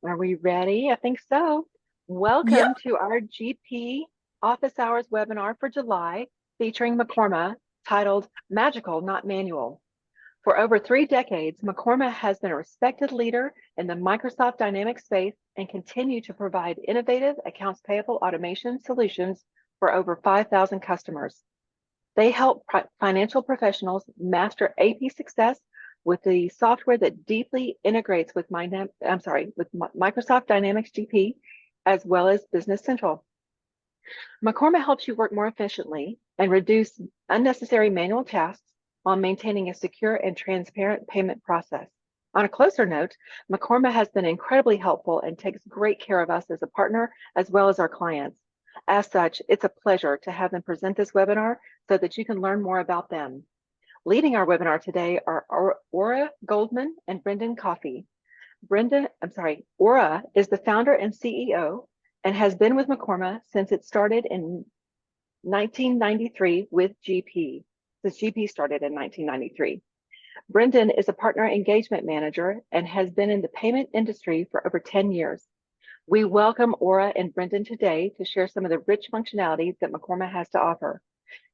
Are we ready? I think so. Yep. Welcome to our GP Office Hours webinar for July featuring McCorma titled Magical, Not Manual. For over 3 decades, McCorma has been a respected leader in the Microsoft Dynamics space and continue to provide innovative accounts payable automation solutions for over 5,000 customers. They help financial professionals master AP success with the software that deeply integrates with Microsoft Dynamics GP as well as Business Central. McCorma helps you work more efficiently and reduce unnecessary manual tasks while maintaining a secure and transparent payment process. On a closer note, McCorma has been incredibly helpful and takes great care of us as a partner as well as our clients. As such, it's a pleasure to have them present this webinar so that you can learn more about them. Leading our webinar today are Ora Goldman and Brendan Coffey. Ora is the founder and CEO and has been with McCorma since it started in 1993 with GP, since GP started in 1993. Brendan is a partner engagement manager and has been in the payment industry for over 10 years. We welcome Ora and Brendan today to share some of the rich functionalities that McCorma has to offer.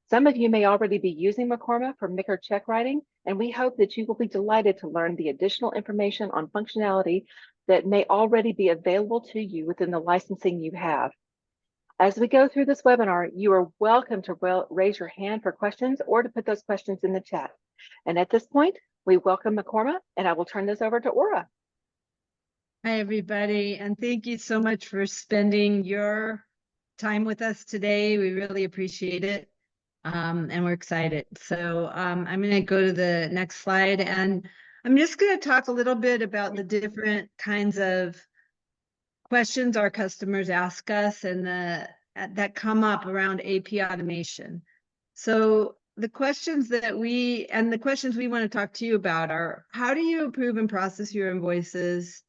Some of you may already be using McCorma for MICR check writing, and we hope that you will be delighted to learn the additional information on functionality that may already be available to you within the licensing you have. As we go through this webinar, you are welcome to raise your hand for questions or to put those questions in the chat. And at this point, we welcome McCorma, and I will turn this over to Ora. Hi, everybody, and thank you so much for spending your time with us today. We really appreciate it, and we're excited. So I'm going to go to the next slide, and I'm just going to talk a little bit about the different kinds of questions our customers ask us and that come up around AP automation. So the questions we want to talk to you about are, how do you approve and process your invoices?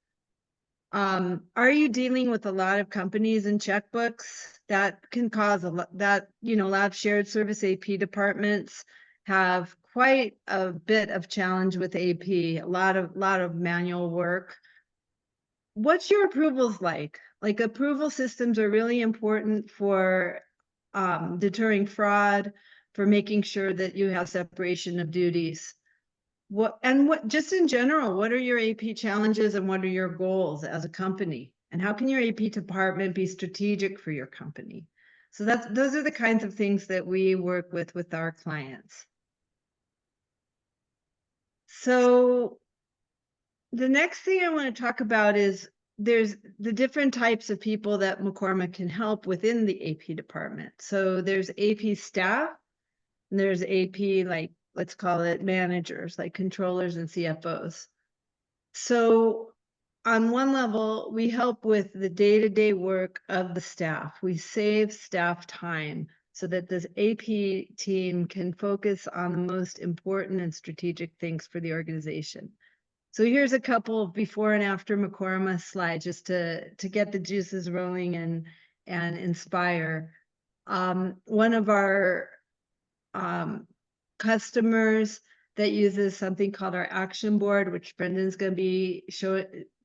Are you dealing with a lot of companies and checkbooks? That can cause a lot of shared service AP departments have quite a bit of challenge with AP, a lot of manual work. What's your approvals like? Like, approval systems are really important for deterring fraud, for making sure that you have separation of duties. Just in general, what are your AP challenges and what are your goals as a company? And how can your AP department be strategic for your company? So those are the kinds of things that we work with our clients. So the next thing I want to talk about is there's the different types of people that McCorma can help within the AP department. So there's AP staff, and there's AP, like, let's call it managers, like controllers and CFOs. So on one level, we help with the day-to-day work of the staff. We save staff time so that this AP team can focus on the most important and strategic things for the organization. So here's a couple before and after McCorma slides just to get the juices rolling and inspire. One of our customers that uses something called our action board, which Brendan's going to be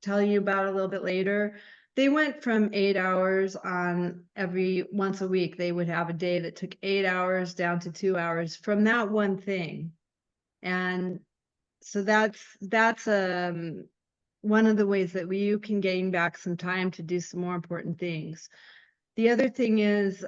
telling you about a little bit later. They went from 8 hours on once a week. They would have a day that took 8 hours down to 2 hours from that one thing. And so that's one of the ways that you can gain back some time to do some more important things. The other thing is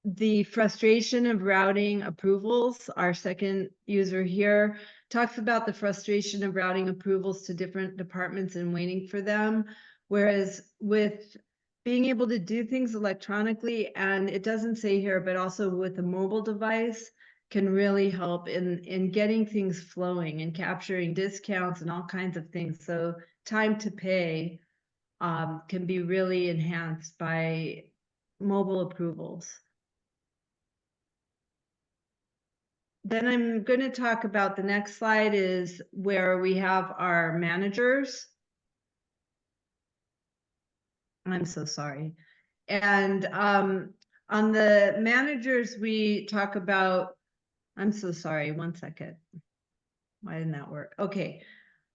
the frustration of routing approvals. Our second user here talks about the frustration of routing approvals to different departments and waiting for them. Whereas with being able to do things electronically, and it doesn't say here, but also with a mobile device, can really help in getting things flowing and capturing discounts and all kinds of things. So time to pay can be really enhanced by mobile approvals. Then I'm going to talk about the next slide is where we have our managers. I'm so sorry. And on the managers, we talk about, I'm so sorry, one second. Why didn't that work? Okay.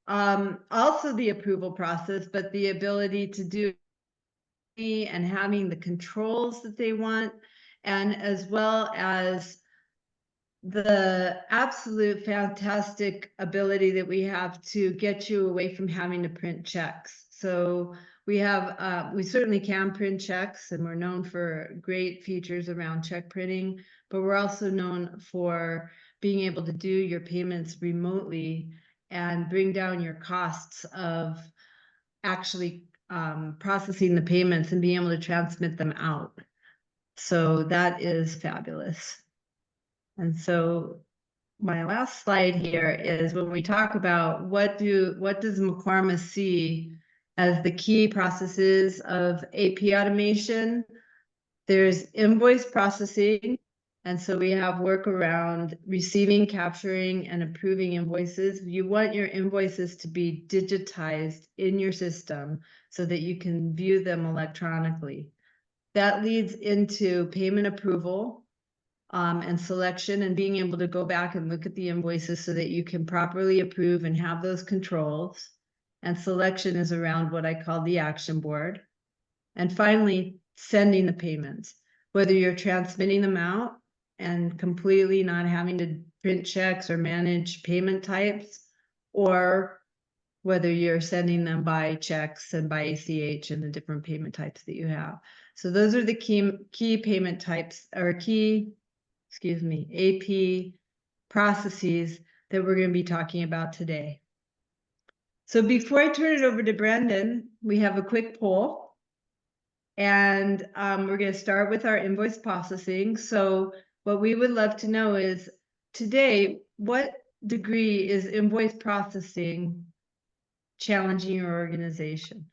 also the approval process, but the ability to do and having the controls that they want, and as well as the absolute fantastic ability that we have to get you away from having to print checks. So we have, we certainly can print checks, and we're known for great features around check printing, but we're also known for being able to do your payments remotely and bring down your costs of actually processing the payments and being able to transmit them out. So that is fabulous. And so my last slide here is when we talk about what does McCormick see as the key processes of AP automation. There's invoice processing. And so we have work around receiving, capturing, and approving invoices. You want your invoices to be digitized in your system so that you can view them electronically. That leads into payment approval and selection, and being able to go back and look at the invoices so that you can properly approve and have those controls. And selection is around what I call the action board. And finally, sending the payments, whether you're transmitting them out and completely not having to print checks or manage payment types, or whether you're sending them by checks and by ACH and the different payment types that you have. So those are the key payment types, or AP processes that we're going to be talking about today. So before I turn it over to Brendan, we have a quick poll. And we're going to start with our invoice processing. So what we would love to know is today, what degree is invoice processing challenging your organization?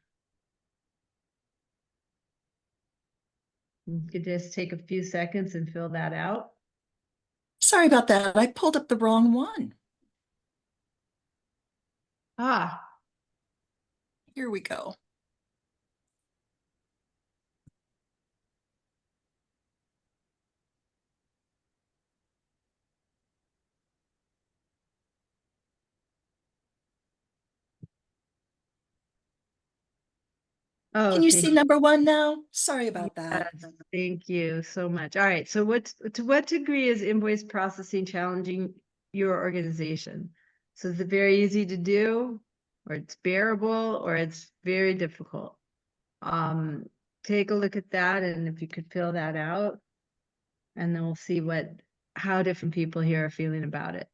You could just take a few seconds and fill that out. Sorry about that. I pulled up the wrong one. Here we go. Oh, Can you see number one now? Sorry about that. Yes, thank you so much. All right. So to what degree is invoice processing challenging your organization? So is it very easy to do, or it's bearable, or it's very difficult? Take a look at that, and if you could fill that out, and then we'll see how different people here are feeling about it.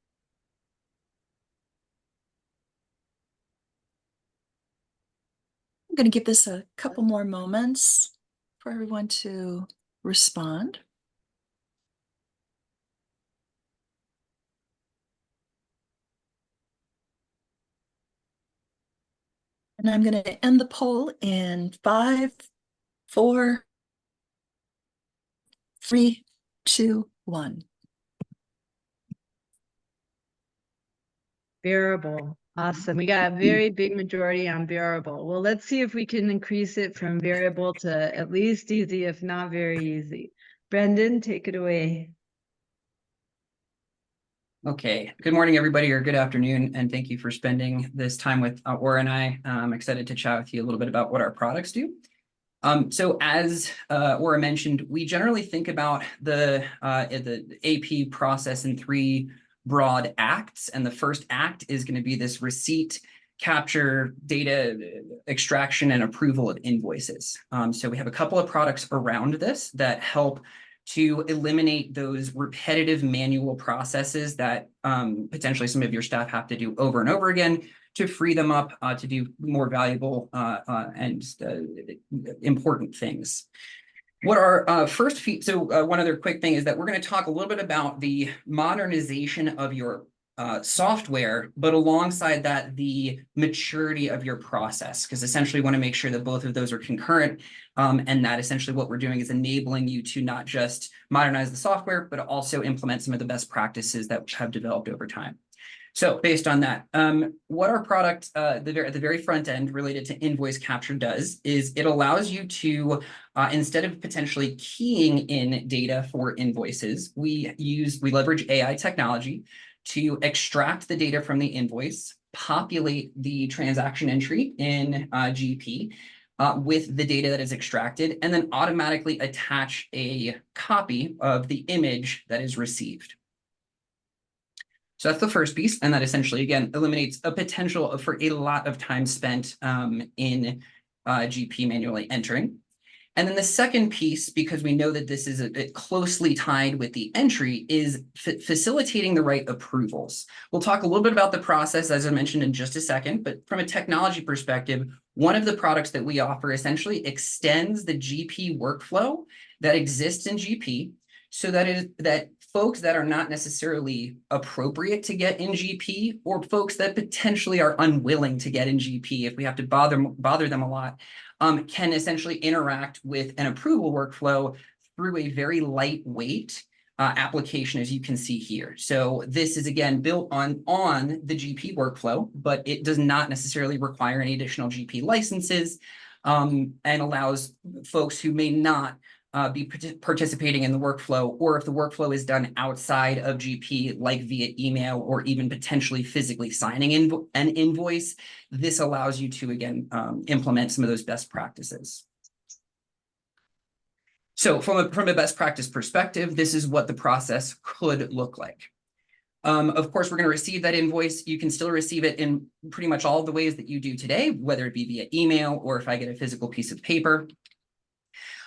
I'm going to give this a couple more moments for everyone to respond. And I'm going to end the poll in 5, 4, 3, 2, 1. Bearable. Awesome. We got a very big majority on bearable. Well, let's see if we can increase it from variable to at least easy, if not very easy. Brendan, take it away. Okay, good morning, everybody, or good afternoon, and thank you for spending this time with Aura and I. I'm excited to chat with you a little bit about what our products do. So as Aura mentioned, we generally think about the AP process in 3 broad acts, and the first act is going to be this receipt, capture, data extraction, and approval of invoices. So we have a couple of products around this that help to eliminate those repetitive manual processes that potentially some of your staff have to do over and over again, to free them up to do more valuable and important things. What our first one other quick thing is that we're going to talk a little bit about the modernization of your software, but alongside that, the maturity of your process, because essentially we want to make sure that both of those are concurrent, and that essentially what we're doing is enabling you to not just modernize the software, but also implement some of the best practices that have developed over time. So based on that, what our product at the very front end related to invoice capture does is it allows you to, instead of potentially keying in data for invoices, we leverage AI technology to extract the data from the invoice, populate the transaction entry in GP with the data that is extracted, and then automatically attach a copy of the image that is received. So that's the first piece, and that essentially, again, eliminates a potential for a lot of time spent in GP manually entering. And then the second piece, because we know that this is a bit closely tied with the entry, is facilitating the right approvals. We'll talk a little bit about the process, as I mentioned, in just a second, but from a technology perspective, one of the products that we offer essentially extends the GP workflow that exists in GP, so that folks that are not necessarily appropriate to get in GP, or folks that potentially are unwilling to get in GP, if we have to bother them a lot, can essentially interact with an approval workflow through a very lightweight application, as you can see here. So this is, again, built on the GP workflow, but it does not necessarily require any additional GP licenses, and allows folks who may not be participating in the workflow, or if the workflow is done outside of GP, like via email or even potentially physically signing an invoice, this allows you to, again, implement some of those best practices. So from a best practice perspective, this is what the process could look like. Of course, we're going to receive that invoice. You can still receive it in pretty much all of the ways that you do today, whether it be via email or if I get a physical piece of paper.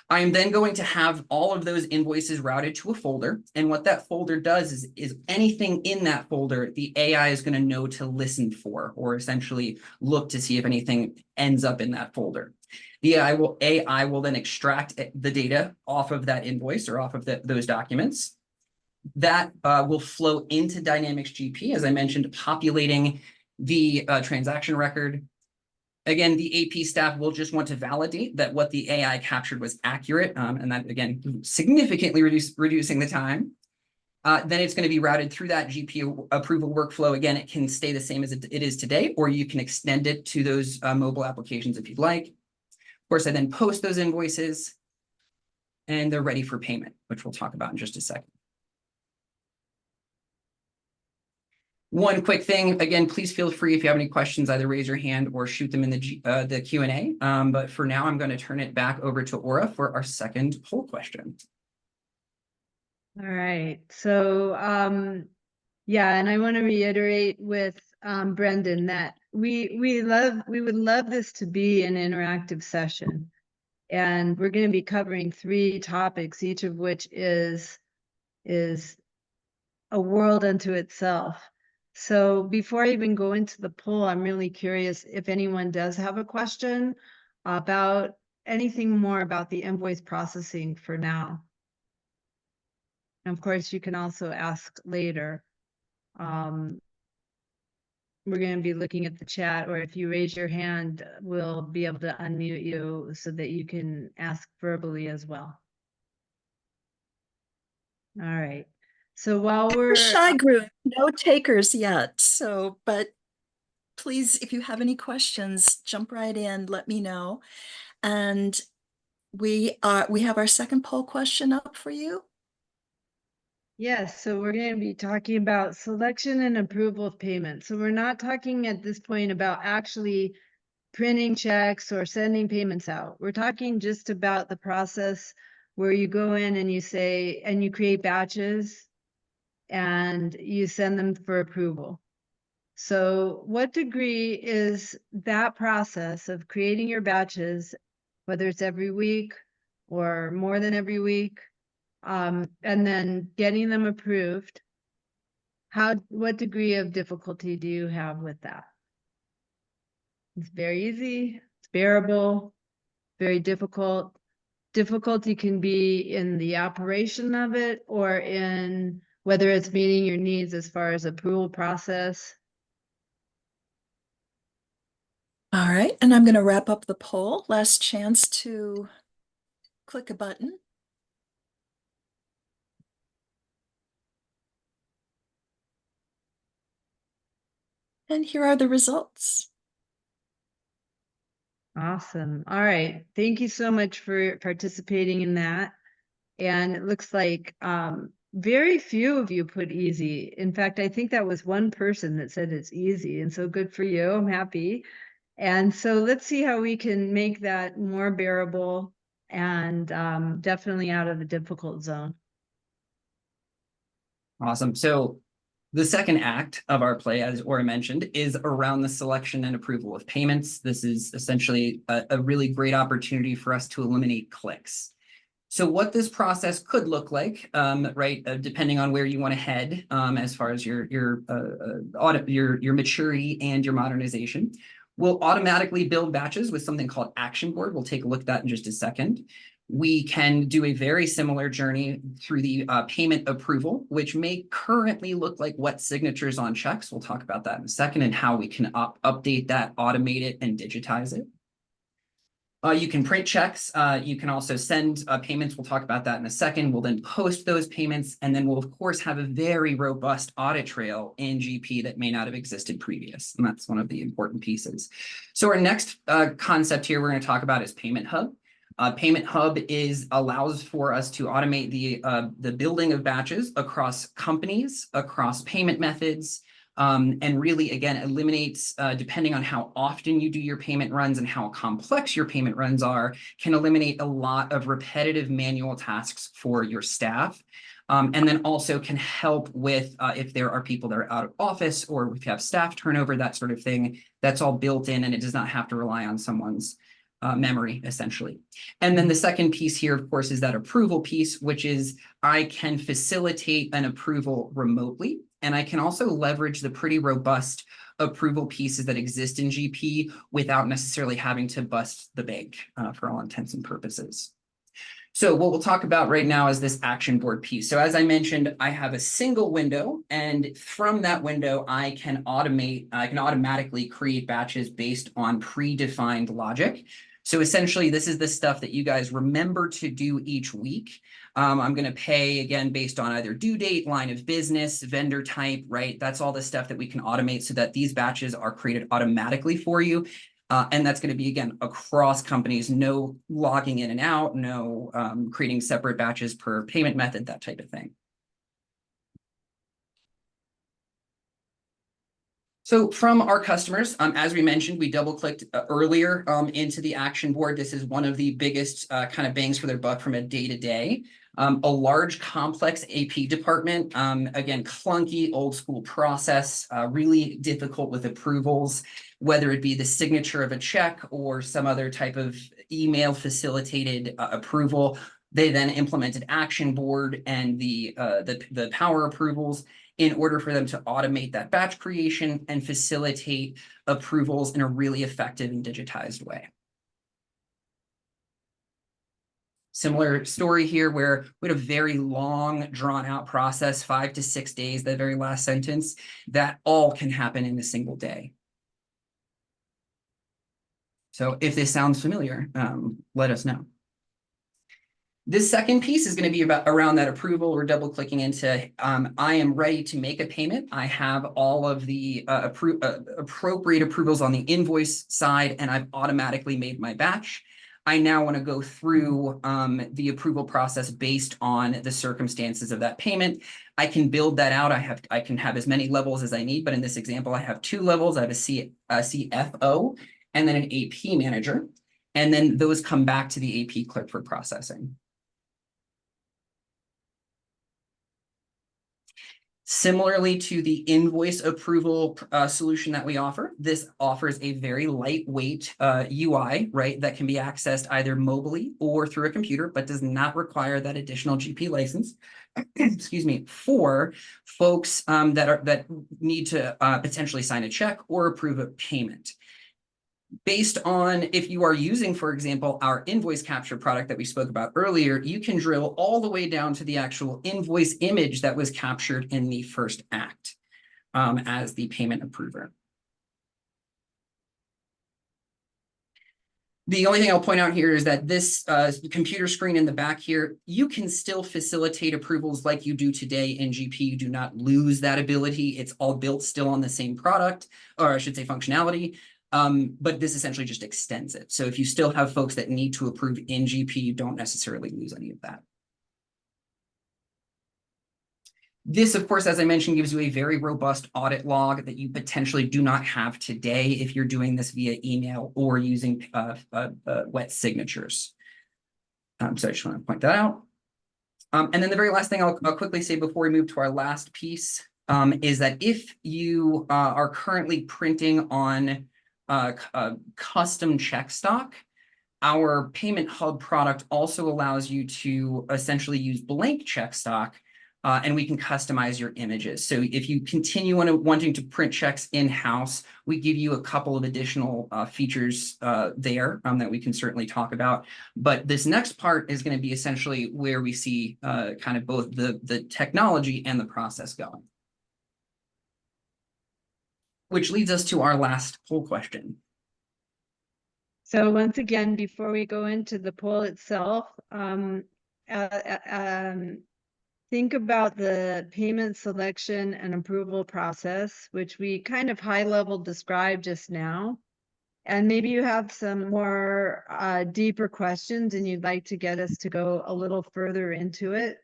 I am then going to have all of those invoices routed to a folder. And what that folder does is anything in that folder, the AI is going to know to listen for, or essentially look to see if anything ends up in that folder. The AI will then extract the data off of that invoice or off of those documents. That will flow into Dynamics GP, as I mentioned, populating the transaction record. Again, the AP staff will just want to validate that what the AI captured was accurate, and that, again, significantly reducing the time. Then it's going to be routed through that GP approval workflow. Again, it can stay the same as it is today, or you can extend it to those mobile applications if you'd like. Of course, I then post those invoices, and they're ready for payment, which we'll talk about in just a second. One quick thing, again, please feel free if you have any questions, either raise your hand or shoot them in the Q&A. But for now, I'm going to turn it back over to Aura for our second poll question. All right. So, yeah, and I want to reiterate with Brendan that we would love this to be an interactive session. And we're going to be covering 3 topics, each of which is a world unto itself. So before I even go into the poll, I'm really curious if anyone does have a question about anything more about the invoice processing for now. And of course, you can also ask later. We're going to be looking at the chat, or if you raise your hand, we'll be able to unmute you so that you can ask verbally as well. All right. So while we're Shy group, no takers yet. So, but please, if you have any questions, jump right in, let me know. And we have our second poll question up for you. Yes, so we're going to be talking about selection and approval of payment. So we're not talking at this point about actually printing checks or sending payments out. We're talking just about the process where you go in and you say, and you create batches and you send them for approval. So what degree is that process of creating your batches, whether it's every week or more than every week, and then getting them approved, what degree of difficulty do you have with that? It's very easy, it's bearable, very difficult. Difficulty can be in the operation of it, or in whether it's meeting your needs as far as approval process. All right, and I'm going to wrap up the poll. Last chance to click a button. And here are the results. Awesome. All right. Thank you so much for participating in that. And it looks like very few of you put easy. In fact, I think that was one person that said it's easy. And so good for you. I'm happy. And so let's see how we can make that more bearable and definitely out of the difficult zone. Awesome. So the second act of our play, as Ora mentioned, is around the selection and approval of payments. This is essentially a really great opportunity for us to eliminate clicks. So what this process could look like, right, depending on where you want to head, as far as your maturity and your modernization, we'll automatically build batches with something called Action Board. We'll take a look at that in just a second. We can do a very similar journey through the payment approval, which may currently look like wet signatures on checks. We'll talk about that in a second and how we can update that, automate it, and digitize it. You can print checks. You can also send payments. We'll talk about that in a second. We'll then post those payments. And then we'll, of course, have a very robust audit trail in GP that may not have existed previous. And that's one of the important pieces. So our next concept here we're going to talk about is Payment Hub. Payment Hub allows for us to automate the building of batches across companies, across payment methods, and really, again, eliminates, depending on how often you do your payment runs and how complex your payment runs are, can eliminate a lot of repetitive manual tasks for your staff. And then also can help with if there are people that are out of office or if you have staff turnover, that sort of thing, that's all built in and it does not have to rely on someone's memory, essentially. And then the second piece here, of course, is that approval piece, which is I can facilitate an approval remotely. And I can also leverage the pretty robust approval pieces that exist in GP without necessarily having to bust the bank for all intents and purposes. So what we'll talk about right now is this Action Board piece. So as I mentioned, I have a single window, and from that window, I can automatically create batches based on predefined logic. So essentially, this is the stuff that you guys remember to do each week. I'm going to pay, again, based on either due date, line of business, vendor type, right? That's all the stuff that we can automate so that these batches are created automatically for you. And that's going to be, again, across companies, no logging in and out, no creating separate batches per payment method, that type of thing. So from our customers, as we mentioned, we double-clicked earlier into the Action Board. This is one of the biggest kind of bangs for their buck from a day-to-day. A large, complex AP department, again, clunky, old-school process, really difficult with approvals, whether it be the signature of a check or some other type of email-facilitated approval. They then implemented Action Board and the Power approvals in order for them to automate that batch creation and facilitate approvals in a really effective and digitized way. Similar story here where we had a very long, drawn-out process, 5 to 6 days, the very last sentence, that all can happen in a single day. So if this sounds familiar, let us know. This second piece is going to be around that approval. We're double clicking into, I am ready to make a payment. I have all of the appropriate approvals on the invoice side, and I've automatically made my batch. I now want to go through the approval process based on the circumstances of that payment. I can build that out. I can have as many levels as I need, but in this example, I have 2 levels. I have a CFO and then an AP manager, and then those come back to the AP clerk for processing. Similarly to the invoice approval solution that we offer, this offers a very lightweight UI, right, that can be accessed either mobily or through a computer, but does not require that additional GP license, excuse me, for folks that need to potentially sign a check or approve a payment. Based on if you are using, for example, our invoice capture product that we spoke about earlier, you can drill all the way down to the actual invoice image that was captured in the first act as the payment approver. The only thing I'll point out here is that this computer screen in the back here, you can still facilitate approvals like you do today in GP. You do not lose that ability. It's all built still on the same product, or I should say functionality. But this essentially just extends it. So if you still have folks that need to approve in GP, you don't necessarily lose any of that. This, of course, as I mentioned, gives you a very robust audit log that you potentially do not have today if you're doing this via email or using wet signatures. So I just want to point that out. And then the very last thing I'll quickly say before we move to our last piece is that if you are currently printing on custom check stock, our Payment Hub product also allows you to essentially use blank check stock, and we can customize your images. So if you continue wanting to print checks in-house, we give you a couple of additional features there that we can certainly talk about. But this next part is going to be essentially where we see kind of both the technology and the process going. Which leads us to our last poll question. So once again, before we go into the poll itself, think about the payment selection and approval process, which we kind of high level described just now. And maybe you have some more deeper questions and you'd like to get us to go a little further into it.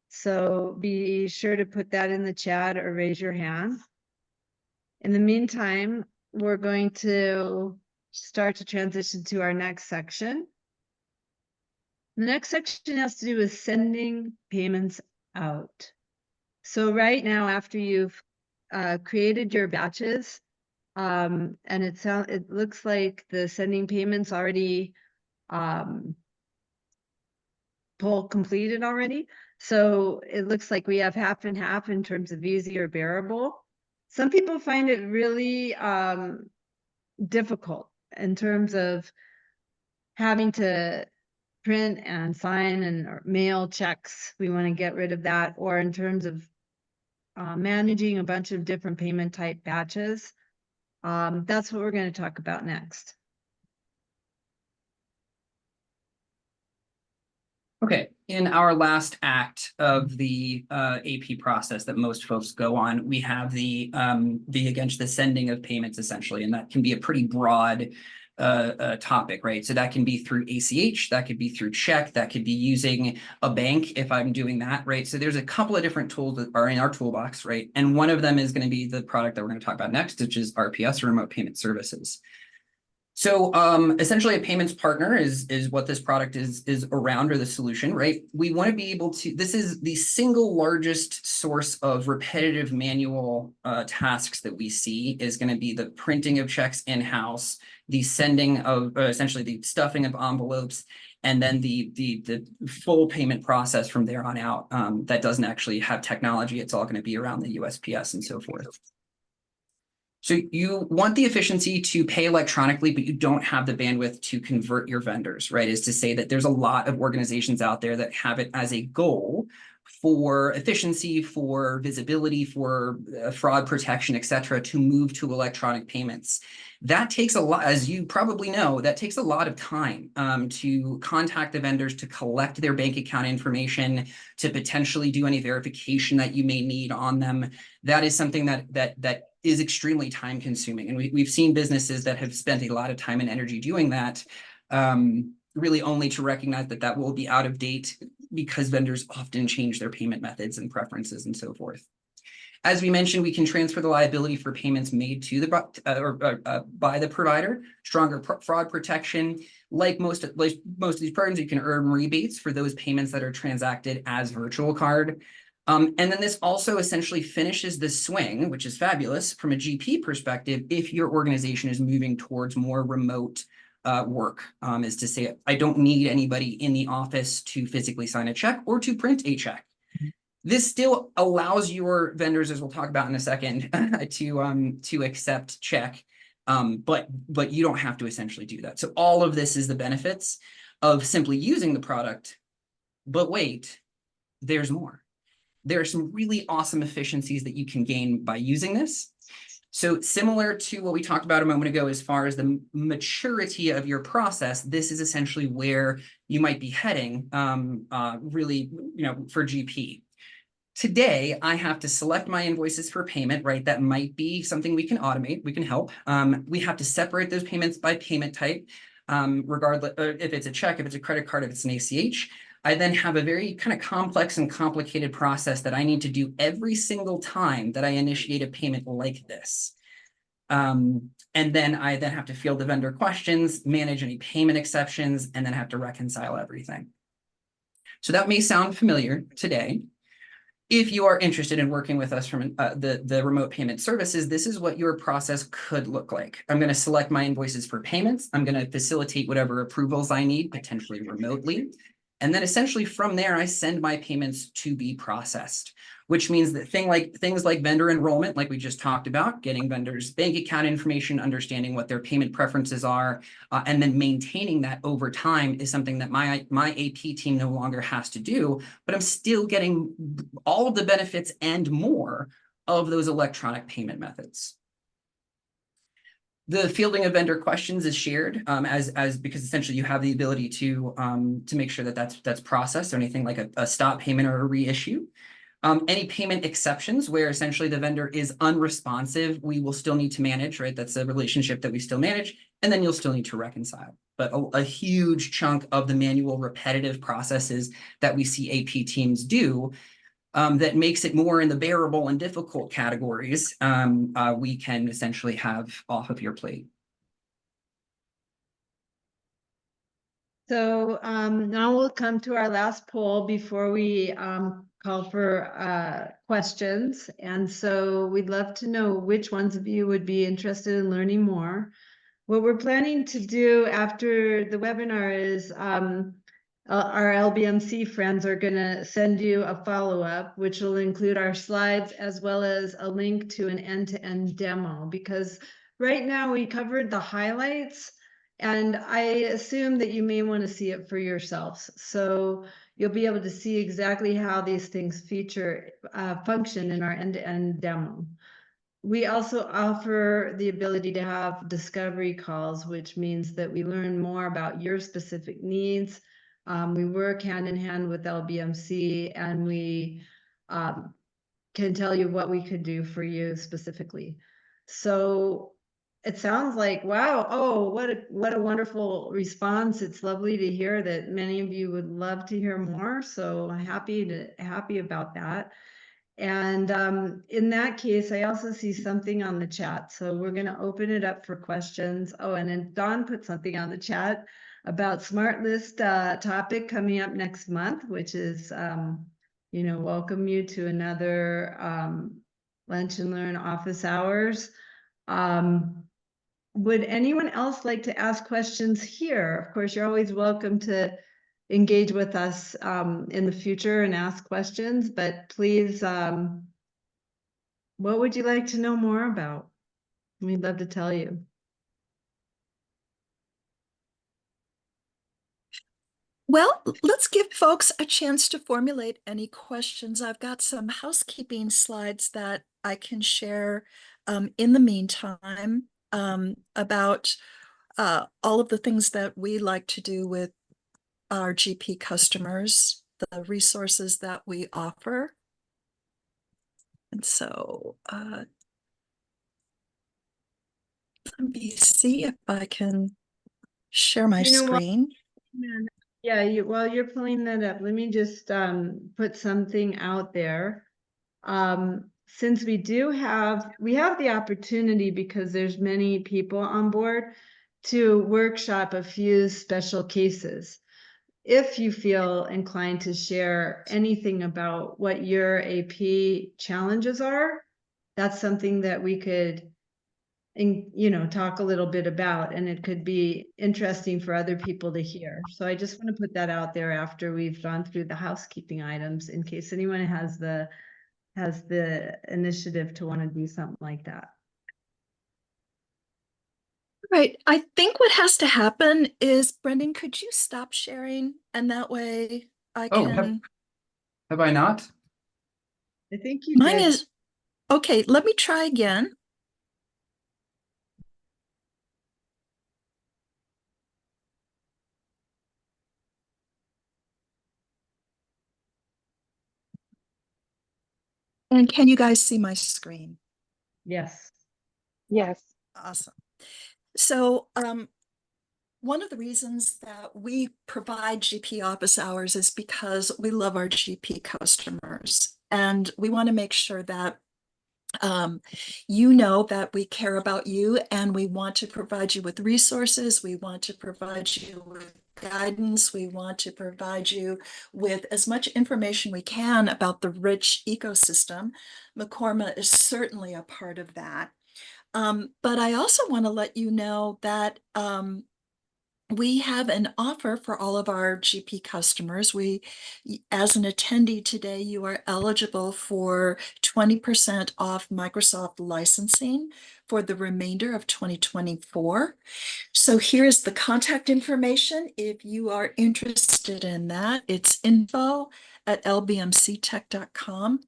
So be sure to put that in the chat or raise your hand. In the meantime, we're going to start to transition to our next section. The next section has to do with sending payments out. So right now, after you've created your batches, and it looks like the sending payments already poll completed already. So it looks like we have half and half in terms of easy or bearable. Some people find it really difficult in terms of having to print and sign and mail checks. We want to get rid of that, or in terms of managing a bunch of different payment type batches. That's what we're going to talk about next. Okay, in our last act of the AP process that most folks go on, we have the sending of payments essentially, and that can be a pretty broad topic, right? So that can be through ACH, that could be through check, that could be using a bank if I'm doing that, right? So there's a couple of different tools that are in our toolbox, right? And one of them is going to be the product that we're going to talk about next, which is RPS, or Remote Payment Services. So essentially a payments partner is what this product is around, or the solution, right? We want to be able to, this is the single largest source of repetitive manual tasks that we see is going to be the printing of checks in-house, the sending of essentially the stuffing of envelopes, and then the full payment process from there on out that doesn't actually have technology. It's all going to be around the USPS and so forth. So you want the efficiency to pay electronically, but you don't have the bandwidth to convert your vendors, right? Is to say that there's a lot of organizations out there that have it as a goal for efficiency, for visibility, for fraud protection, et cetera, to move to electronic payments. That takes a lot, as you probably know, that takes a lot of time to contact the vendors, to collect their bank account information, to potentially do any verification that you may need on them. That is something that is extremely time consuming. And we've seen businesses that have spent a lot of time and energy doing that, really only to recognize that that will be out of date because vendors often change their payment methods and preferences and so forth. As we mentioned, we can transfer the liability for payments made to the by the provider, stronger fraud protection. Like most of these programs, you can earn rebates for those payments that are transacted as virtual card. And then this also essentially finishes the swing, which is fabulous from a GP perspective, if your organization is moving towards more remote work, is to say, I don't need anybody in the office to physically sign a check or to print a check. This still allows your vendors, as we'll talk about in a second, to accept check, but you don't have to essentially do that. So all of this is the benefits of simply using the product. But wait, there's more. There are some really awesome efficiencies that you can gain by using this. So similar to what we talked about a moment ago, as far as the maturity of your process, this is essentially where you might be heading, really, for GP. Today, I have to select my invoices for payment, right? That might be something we can automate, we can help. We have to separate those payments by payment type, regardless if it's a check, if it's a credit card, if it's an ACH. I then have a very kind of complex and complicated process that I need to do every single time that I initiate a payment like this. And then I have to field the vendor questions, manage any payment exceptions, and then have to reconcile everything. So that may sound familiar today. If you are interested in working with us from the remote payment services, this is what your process could look like. I'm going to select my invoices for payments. I'm going to facilitate whatever approvals I need, potentially remotely. And then essentially from there, I send my payments to be processed, which means that things like vendor enrollment, like we just talked about, getting vendors' bank account information, understanding what their payment preferences are, and then maintaining that over time is something that my AP team no longer has to do, but I'm still getting all of the benefits and more of those electronic payment methods. The fielding of vendor questions is shared because essentially you have the ability to make sure that that's processed, or anything like a stop payment or a reissue. Any payment exceptions where essentially the vendor is unresponsive, we will still need to manage, right? That's a relationship that we still manage, and then you'll still need to reconcile. But a huge chunk of the manual repetitive processes that we see AP teams do that makes it more in the bearable and difficult categories, we can essentially have off of your plate. So now we'll come to our last poll before we call for questions. And so we'd love to know which ones of you would be interested in learning more. What we're planning to do after the webinar is our LBMC friends are going to send you a follow-up, which will include our slides as well as a link to an end-to-end demo, because right now we covered the highlights, and I assume that you may want to see it for yourselves. So you'll be able to see exactly how these things function in our end-to-end demo. We also offer the ability to have discovery calls, which means that we learn more about your specific needs. We work hand in hand with LBMC, and we can tell you what we could do for you specifically. So it sounds like, wow, oh, what a wonderful response. It's lovely to hear that many of you would love to hear more. So happy about that. And in that case, I also see something on the chat. So we're going to open it up for questions. Oh, and then Dawn put something on the chat about SmartList topic coming up next month, which is, welcome you to another Lunch and Learn office hours. Would anyone else like to ask questions here? Of course, you're always welcome to engage with us in the future and ask questions, but please, what would you like to know more about? We'd love to tell you. Well, let's give folks a chance to formulate any questions. I've got some housekeeping slides that I can share in the meantime about all of the things that we like to do with our GP customers, the resources that we offer. And so let me see if I can share my screen. Yeah, while you're pulling that up, let me just put something out there. Since we have the opportunity, because there's many people on board, to workshop a few special cases. If you feel inclined to share anything about what your AP challenges are, that's something that we could talk a little bit about, and it could be interesting for other people to hear. So I just want to put that out there after we've gone through the housekeeping items, in case anyone has the initiative to want to do something like that. Right. I think what has to happen is, Brendan, could you stop sharing? And that way I can. Have I not? I think you Mine did. is. Okay, let me try again. And can you guys see my screen? Yes. Yes. Awesome. So one of the reasons that we provide GP office hours is because we love our GP customers. And we want to make sure that you know that we care about you, and we want to provide you with resources. We want to provide you with guidance. We want to provide you with as much information we can about the rich ecosystem. McCorma is certainly a part of that. But I also want to let you know that we have an offer for all of our GP customers. As an attendee today, you are eligible for 20% off Microsoft licensing for the remainder of 2024. So here's the contact information. If you are interested in that, it's info@lbmctech.com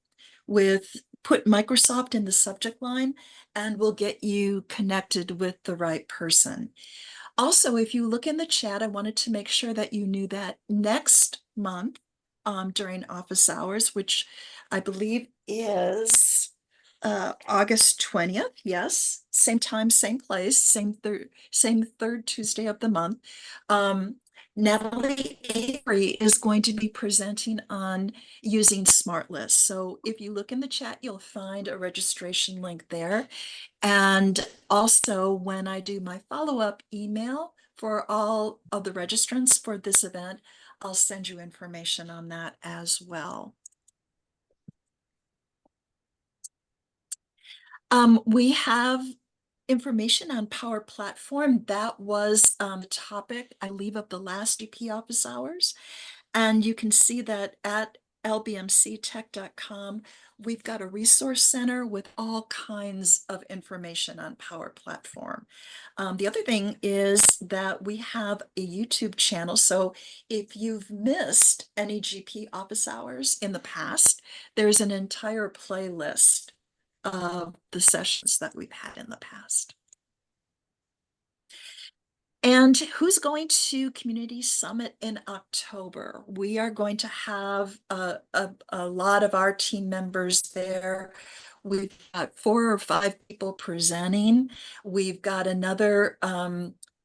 put Microsoft in the subject line, and we'll get you connected with the right person. Also, if you look in the chat, I wanted to make sure that you knew that next month, during office hours, which I believe is August 20th, yes, same time, same place, same third Tuesday of the month. Natalie Avery is going to be presenting on using SmartList. So if you look in the chat, you'll find a registration link there. And also, when I do my follow-up email for all of the registrants for this event, I'll send you information on that as well. We have information on Power Platform. That was the topic, I believe, of the last GP office hours. And you can see that at lbmctech.com, we've got a resource center with all kinds of information on Power Platform. The other thing is that we have a YouTube channel. So if you've missed any GP office hours in the past, there's an entire playlist of the sessions that we've had in the past. And who's going to Community Summit in October? We are going to have a lot of our team members there. We've got 4 or 5 people presenting. We've got another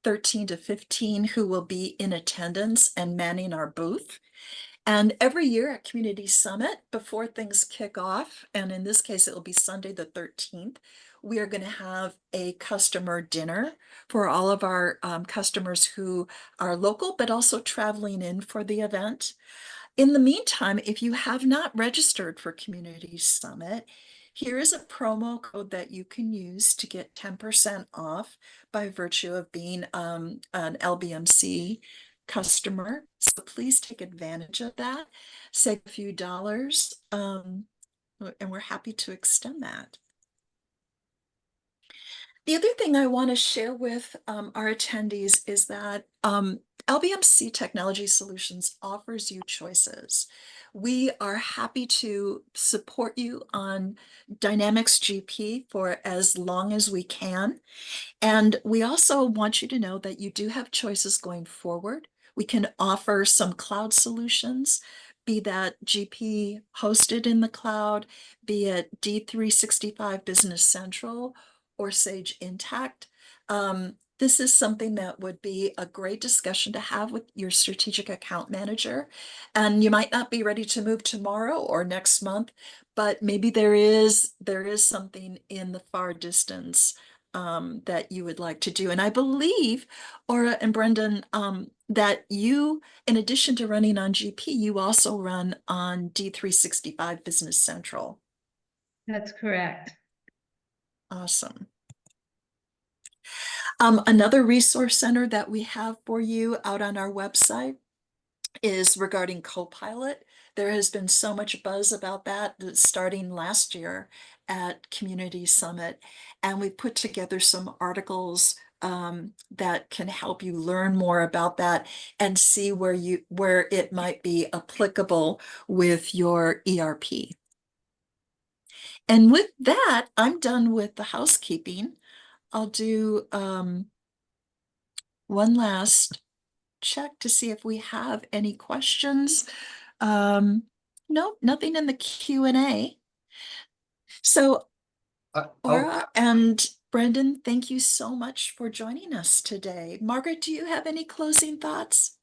13 to 15 who will be in attendance and manning our booth. And every year at Community Summit, before things kick off, and in this case, it will be Sunday the 13th, we are going to have a customer dinner for all of our customers who are local, but also traveling in for the event. In the meantime, if you have not registered for Community Summit, here is a promo code that you can use to get 10% off by virtue of being an LBMC customer. So please take advantage of that, save a few dollars, and we're happy to extend that. The other thing I want to share with our attendees is that LBMC Technology Solutions offers you choices. We are happy to support you on Dynamics GP for as long as we can. And we also want you to know that you do have choices going forward. We can offer some cloud solutions, be that GP hosted in the cloud, be it D365 Business Central or Sage Intacct. This is something that would be a great discussion to have with your strategic account manager. And you might not be ready to move tomorrow or next month, but maybe there is something in the far distance that you would like to do. And I believe, Aura and Brendan, that you, in addition to running on GP, you also run on D365 Business Central. That's correct. Awesome. Another resource center that we have for you out on our website is regarding Copilot. There has been so much buzz about that starting last year at Community Summit, and we put together some articles that can help you learn more about that and see where it might be applicable with your ERP. And with that, I'm done with the housekeeping. I'll do one last check to see if we have any questions. No, nothing in the Q&A. So Aura and Brendan, thank you so much for joining us today. Margaret, do you have any closing thoughts?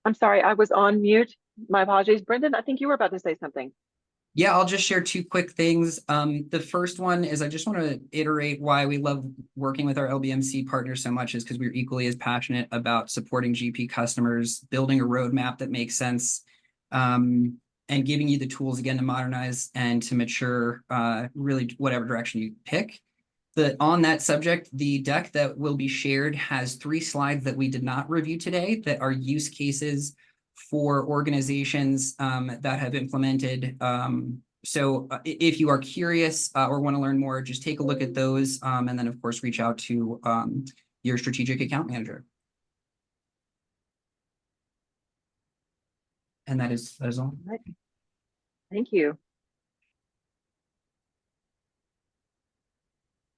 I'm sorry, I was on mute. My apologies. Brendan, I think you were about to say something. Yeah, I'll just share two quick things. The first one is I just want to iterate why we love working with our LBMC partners so much is because we're equally as passionate about supporting GP customers, building a roadmap that makes sense, and giving you the tools again to modernize and to mature really whatever direction you pick. On that subject, the deck that will be shared has 3 slides that we did not review today that are use cases for organizations that have implemented. So if you are curious or want to learn more, just take a look at those and then of course reach out to your strategic account manager. And that is all. Thank you.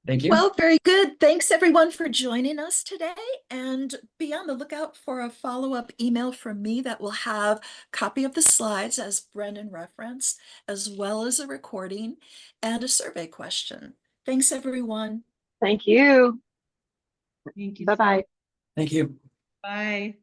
Thank you. Well, very good. Thanks everyone for joining us today, and be on the lookout for a follow-up email from me that will have a copy of the slides as Brendan referenced, as well as a recording and a survey question. Thanks everyone. Thank you. Thank you. Bye-bye. Thank you. Bye.